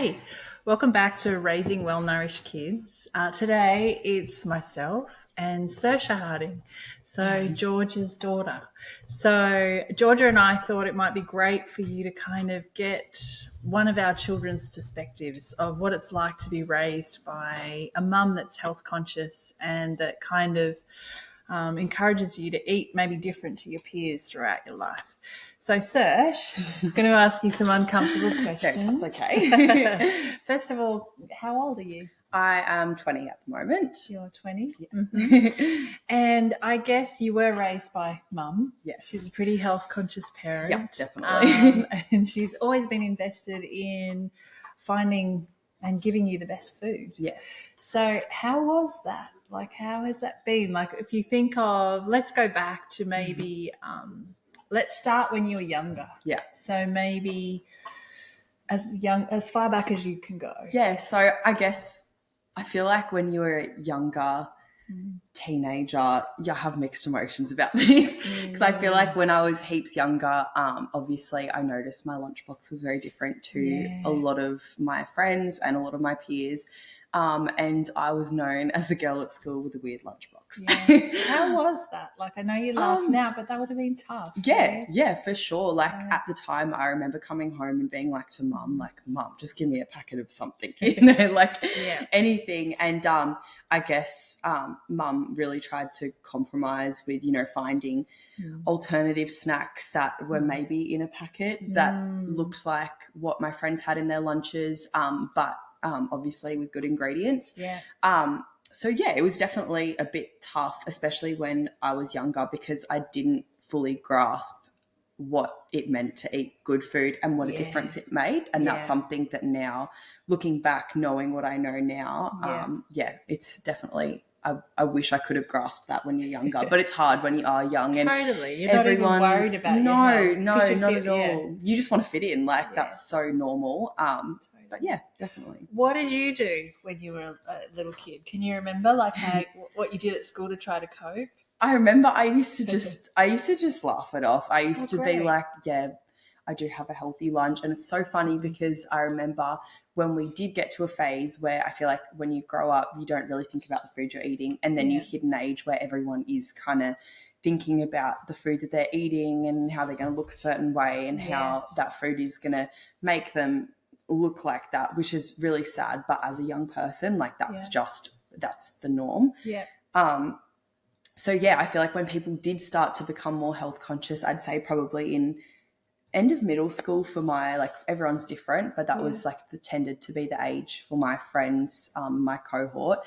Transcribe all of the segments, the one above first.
Hey, welcome back to Raising Well-Nourished Kids. Today it's myself and Saoirse Harding, so George's daughter. So Georgia and I thought it might be great for you to kind of get one of our children's perspectives of what it's like to be raised by a mum that's health conscious and that kind of encourages you to eat maybe different to your peers throughout your life. So, Serge, I'm going to ask you some uncomfortable questions. That's okay. First of all, how old are you? I am 20 at the moment. You're 20? Yes. Mm-hmm. And I guess you were raised by mum. Yes. She's a pretty health-conscious parent. Yeah, definitely. And she's always been invested in finding and giving you the best food. Yes. So how was that? Like, how has that been? Like, if you think of, let's go back to maybe, let's start when you were younger. Yeah. So maybe as far back as you can go. Yeah. So I guess I feel like when you were a younger teenager, you have mixed emotions about this because I feel like when I was heaps younger, obviously I noticed my lunchbox was very different to a lot of my friends and a lot of my peers. And I was known as the girl at school with a weird lunchbox. Yes. How was that? Like, I know you laugh now, but that would have been tough. Yeah, for sure. Like at the time, I remember coming home and being like to mum, Mum, just give me a packet of something, anything. And I guess mum really tried to compromise with, finding alternative snacks that were maybe in a packet that looked like what my friends had in their lunches, but obviously with good ingredients. Yeah. So, it was definitely a bit tough, especially when I was younger because I didn't fully grasp what it meant to eat good food and what a difference it made. And that's something that now, looking back, knowing what I know now, it's definitely I wish I could have grasped that when you're younger, but it's hard when you are young. And totally. You're not even worried about your health. No, not at all. You just want to fit in. That's so normal. But yeah, definitely. What did you do when you were a little kid? Can you remember what you did at school to try to cope? I remember I used to just laugh it off. I used to be like, I do have a healthy lunch. And it's so funny because I remember when we did get to a phase where I feel like when you grow up, you don't really think about the food you're eating. And then you hit an age where everyone is kind of thinking about the food that they're eating and how they're going to look a certain way and how that food is going to make them look like that, which is really sad. But as a young person, that's the norm. Yeah. So I feel like when people did start to become more health conscious, I'd say probably in end of middle school for my, everyone's different, but that was tended to be the age for my friends, my cohort.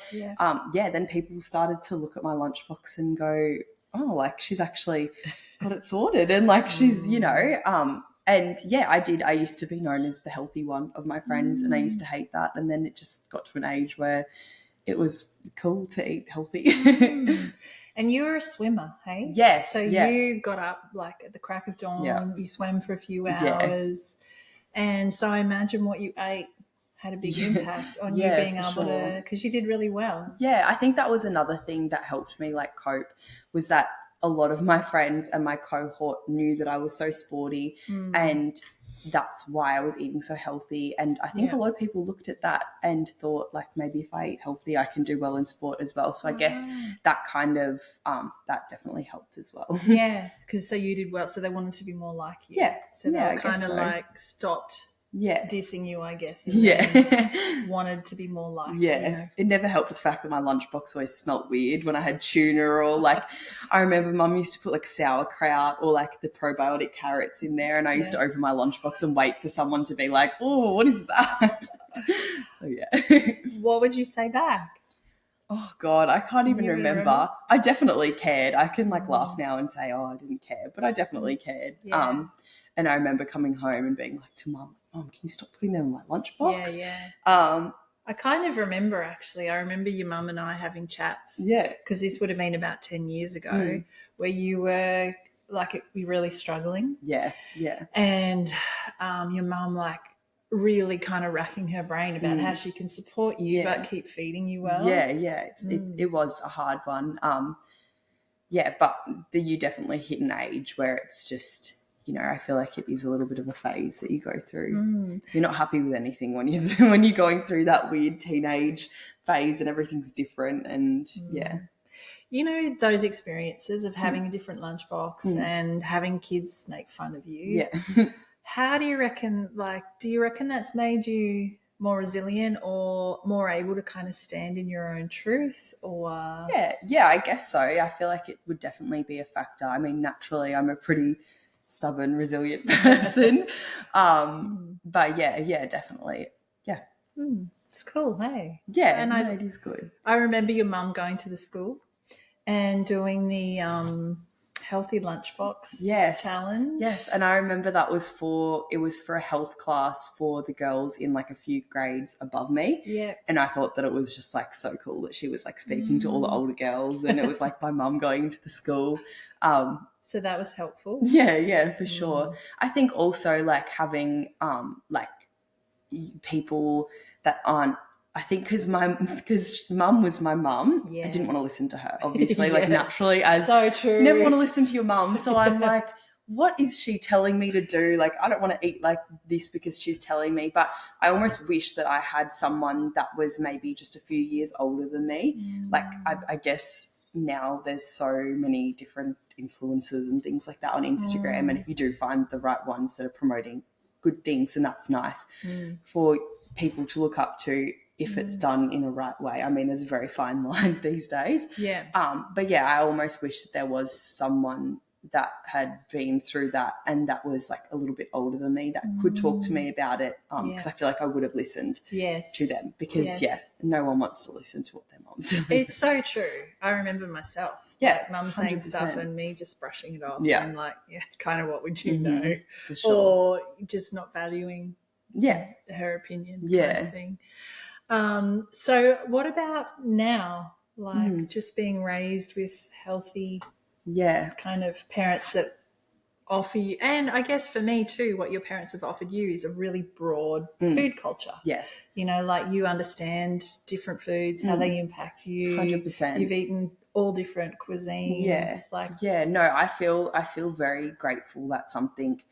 Then people started to look at my lunchbox and go, oh, she's actually got it sorted. And she's, I did. I used to be known as the healthy one of my friends and I used to hate that. And then it just got to an age where it was cool to eat healthy. And you were a swimmer, hey? Yes. So you got up at the crack of dawn, you swam for a few hours. And so I imagine what you ate had a big impact on you being able to, because you did really well. Yeah, I think that was another thing that helped me cope was that a lot of my friends and my cohort knew that I was so sporty and that's why I was eating so healthy. And I think a lot of people looked at that and thought maybe if I eat healthy, I can do well in sport as well. So I guess that kind of, that definitely helped as well. Yeah. Because so you did well. So they wanted to be more like you. Yeah. So they kind of stopped dissing you, I guess. And wanted to be more like you. It never helped with the fact that my lunchbox always smelt weird when I had tuna or I remember Mum used to put sauerkraut or the probiotic carrots in there and I used to open my lunchbox and wait for someone to be like, oh, what is that? So What would you say back? Oh God, I can't even remember. I definitely cared. I can laugh now and say, oh, I didn't care, but I definitely cared. And I remember coming home and being like to Mum, can you stop putting them in my lunchbox? I kind of remember actually. I remember your mum and I having chats. Yeah. Because this would have been about 10 years ago where you were you're really struggling. Yeah. And your mum really kind of racking her brain about how she can support you but keep feeding you well. Yeah. It was a hard one. But you definitely hit an age where it's just I feel like it is a little bit of a phase that you go through. You're not happy with anything when you're going through that weird teenage phase and everything's different, and those experiences of having a different lunchbox and having kids make fun of you. Yeah. How do you reckon, do you reckon that's made you more resilient or more able to kind of stand in your own truth? Or Yeah, I guess so. I feel like it would definitely be a factor. I mean, naturally, I'm a pretty stubborn, resilient person. But yeah, definitely. Yeah. It's cool, hey? Yeah, And it is good. I remember your mum going to the school and doing the healthy lunchbox challenge. Yes, and I remember it was for a health class for the girls in like a few grades above me. Yeah. And I thought that it was just like so cool that she was like speaking to all the older girls, and it was like my mum going to the school. So that was helpful. Yeah, for sure. I think also like having like people that aren't, I think because mum was my mum, I didn't want to listen to her, obviously, like naturally, as so true. You never want to listen to your mum. So I'm like, what is she telling me to do? Like, I don't want to eat like this because she's telling me, but I almost wish that I had someone that was maybe just a few years older than me. Like, I guess now there's so many different influencers and things like that on Instagram. And if you do find the right ones that are promoting good things, and that's nice for people to look up to if it's done in a right way. I mean, there's a very fine line these days. Yeah. But yeah, I almost wish that there was someone that had been through that and that was like a little bit older than me that could talk to me about it, because I feel like I would have listened to them, because no one wants to listen to what their mom's doing. It's so true. I remember myself. Yeah, mum saying 100%. Stuff and me just brushing it off. Yeah. And like, kind of what would you know? For sure. Or just not valuing her opinion kind of thing. So what about now? Like just being raised with healthy kind of parents that offer you, and I guess for me too, what your parents have offered you is a really broad food culture. Yes. Like you understand different foods, how they impact you. 100%. You've eaten all different cuisines. No, I feel very grateful that something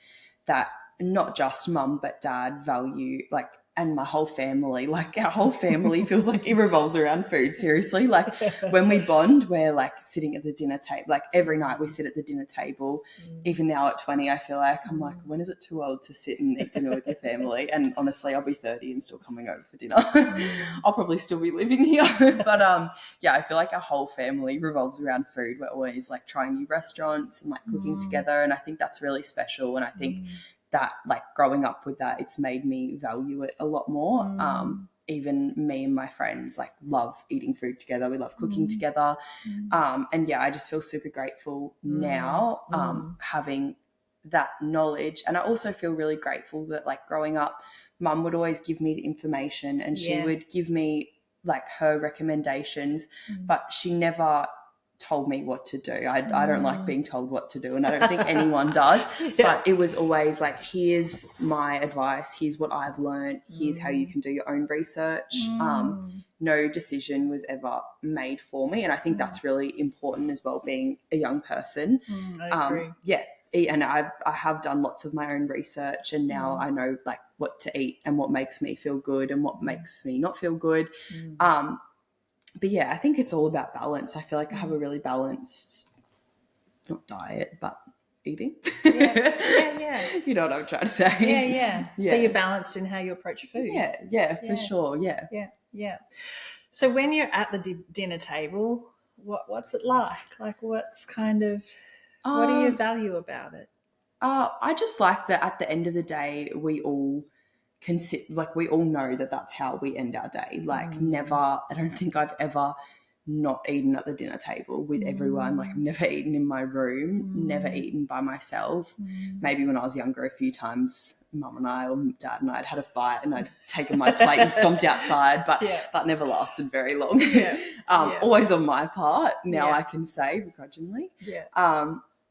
that not just mum but dad value, like, and my whole family, like our whole family feels like it revolves around food, seriously. Like when we bond, we're like sitting at the dinner table, like every night we sit at the dinner table. Even now at 20, I feel like I'm like, when is it too old to sit and eat dinner with your family? And honestly, I'll be 30 and still coming over for dinner. I'll probably still be living here. But I feel like our whole family revolves around food. We're always like trying new restaurants and like cooking together. And I think that's really special. And I think that like growing up with that, it's made me value it a lot more. Even me and my friends like love eating food together. We love cooking together. And I just feel super grateful now having that knowledge. And I also feel really grateful that like growing up, mum would always give me the information and she would give me like her recommendations, but she never told me what to do. I don't like being told what to do, and I don't think anyone does. But it was always like, here's my advice, here's what I've learned, here's how you can do your own research. No decision was ever made for me, and I think that's really important as well, being a young person. I agree. And I have done lots of my own research, and now I know like what to eat and what makes me feel good and what makes me not feel good. But I think it's all about balance. I feel like I have a really balanced, not diet, but eating. Yeah. You know what I'm trying to say? Yeah. So you're balanced in how you approach food. Yeah, for sure. Yeah. So when you're at the dinner table, what's it like? Like what's kind of, what do you value about it? I just like that at the end of the day, we all we all know that that's how we end our day. Like I don't think I've ever not eaten at the dinner table with everyone. Like I've never eaten in my room, never eaten by myself. Maybe when I was younger, a few times mum and I or dad and I had a fight and I'd taken my plate and stomped outside, but that never lasted very long. Always on my part. Now I can say begrudgingly.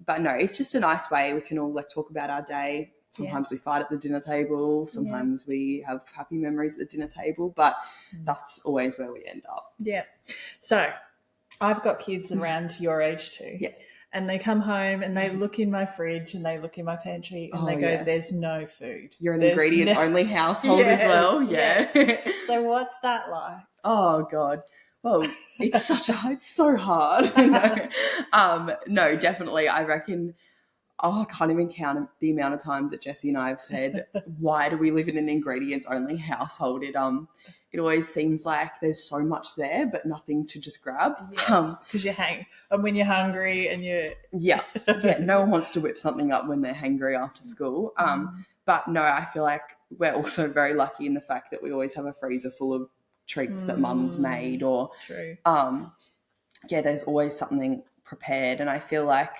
But no, it's just a nice way we can all like talk about our day. Sometimes we fight at the dinner table. Sometimes we have happy memories at the dinner table, but that's always where we end up. Yeah. So I've got kids around your age too. Yes. and they come home and they look in my fridge and they look in my pantry and they go, yes. there's no food. You're an There's ingredients-only household as well. Yeah. So what's that like? Oh, God. Well, it's so hard. No, definitely. I reckon, I can't even count the amount of times that Jessie and I have said, why do we live in an ingredients-only household? It always seems like there's so much there, but nothing to just grab. Yes, because and when you're hungry and you're... Yeah, no one wants to whip something up when they're hangry after school. But no, I feel like we're also very lucky in the fact that we always have a freezer full of treats that mum's made, or True. There's always something prepared, and I feel like...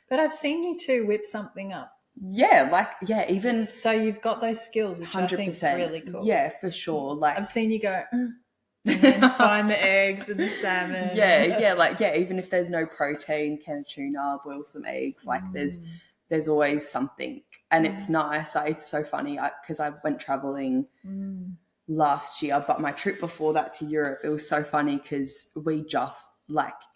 But I've seen you too whip something up. Even... So you've got those skills, which 100%. I think is really cool. Yeah, for sure. Like, I've seen you go... and then find the eggs and the salmon. Even if there's no protein, can of tuna, boil some eggs. Like there's always something, and it's nice. It's so funny because I went traveling last year, but my trip before that to Europe, it was so funny because we just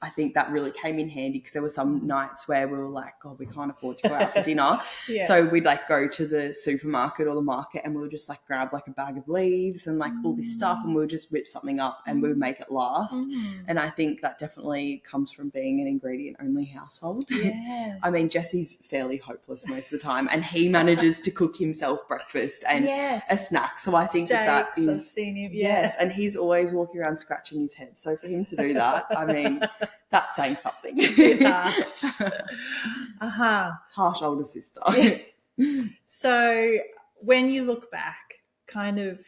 I think that really came in handy because there were some nights where we were like, God, we can't afford to go out for dinner. So we'd go to the supermarket or the market and we would just grab a bag of leaves and all this stuff, and we would just whip something up and we would make it last. And I think that definitely comes from being an ingredient only household. Yeah. I mean, Jesse's fairly hopeless most of the time, and he manages to cook himself breakfast and a snack. So I think that is... I've seen him. Yes, and he's always walking around scratching his head. So for him to do that, I mean, that's saying something. Harsh older sister. So when you look back, kind of,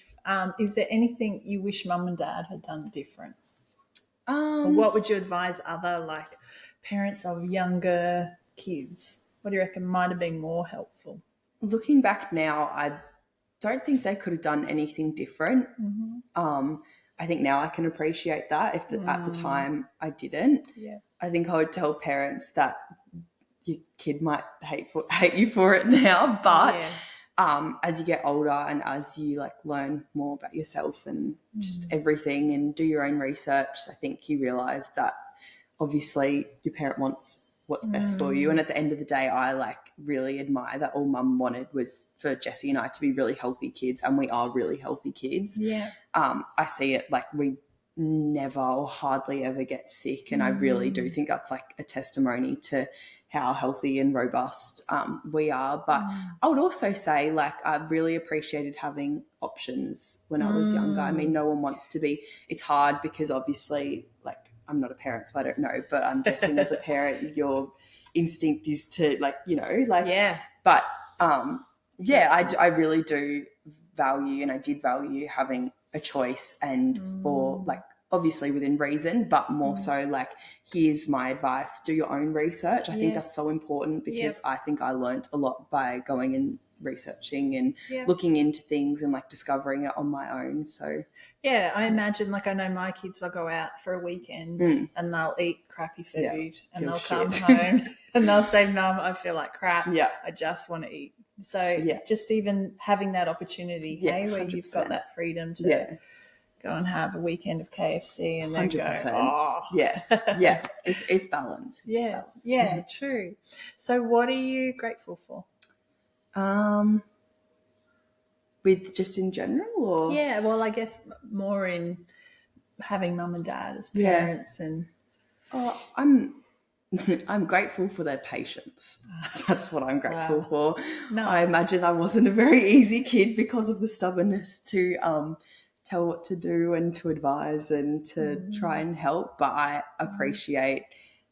is there anything you wish mum and dad had done different? Or what would you advise other parents of younger kids? What do you reckon might have been more helpful? Looking back now, I don't think they could have done anything different. I think now I can appreciate that. At the time I didn't. Yeah. I think I would tell parents that your kid might hate you for it now, but as you get older and as you learn more about yourself and just everything and do your own research, I think you realise that obviously your parent wants what's best for you. And at the end of the day, I really admire that all mum wanted was for Jessie and I to be really healthy kids, and we are really healthy kids. Yeah. I see it we never or hardly ever get sick, and I really do think that's a testimony to how healthy and robust we are. But I would also say I really appreciated having options when I was younger. I mean, no one wants to be... It's hard because obviously I'm not a parent, so I don't know, but I'm guessing as a parent, your instinct is to yeah. But I really do value, and I did value having a choice, and for obviously within reason, but more so here's my advice: do your own research. I think that's so important because I think I learnt a lot by going and researching and looking into things and discovering it on my own. So I imagine I know my kids, they'll go out for a weekend and they'll eat crappy food and they'll come home and they'll say, Mum, I feel like crap. I just want to eat. So just even having that opportunity, where 100%. You've got that freedom to go and have a weekend of KFC and then 100%. go, it's balance. True. So what are you grateful for? With just in general, or well, I guess more in having mum and dad as parents. And I'm grateful for their patience. That's what I'm grateful for. Nice. I imagine I wasn't a very easy kid because of the stubbornness to tell what to do and to advise and to try and help, but I appreciate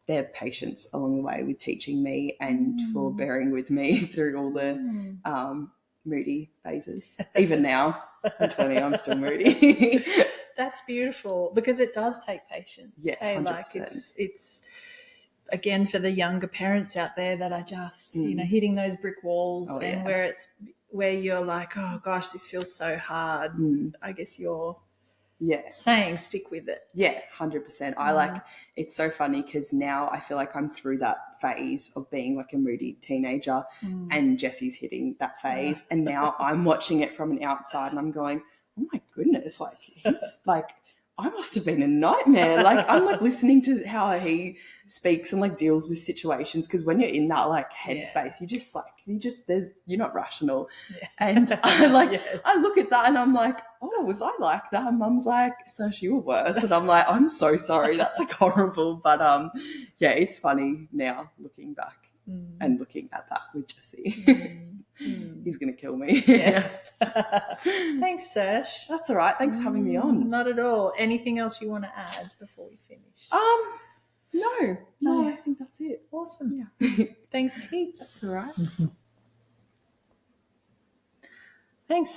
their patience along the way with teaching me and for bearing with me through all the moody phases. Even now, I'm 20, I'm still moody. That's beautiful because it does take patience. Yeah, 100%. It's again for the younger parents out there that are just hitting those brick walls where you're like, oh gosh, this feels so hard. I guess you're saying stick with it. 100%. It's so funny because now I feel like I'm through that phase of being a moody teenager and Jesse's hitting that phase and now I'm watching it from an outside and I'm going, oh my goodness, he's I must have been a nightmare. Like, I'm like listening to how he speaks and like deals with situations, because when you're in that like headspace, you're not rational. Yeah. And I like, Yes. I look at that and I'm like, oh, was I like that? And Mum's like, Saoirse, you were worse. And I'm like, I'm so sorry. That's like horrible. But yeah, it's funny now looking back and looking at that with Jesse. He's going to kill me. Yes. Thanks, Saoirse. That's all right. Thanks for having me on. Not at all. Anything else you want to add before we finish? No, I think that's it. Awesome. Yeah. Thanks heaps. That's all right. Thanks,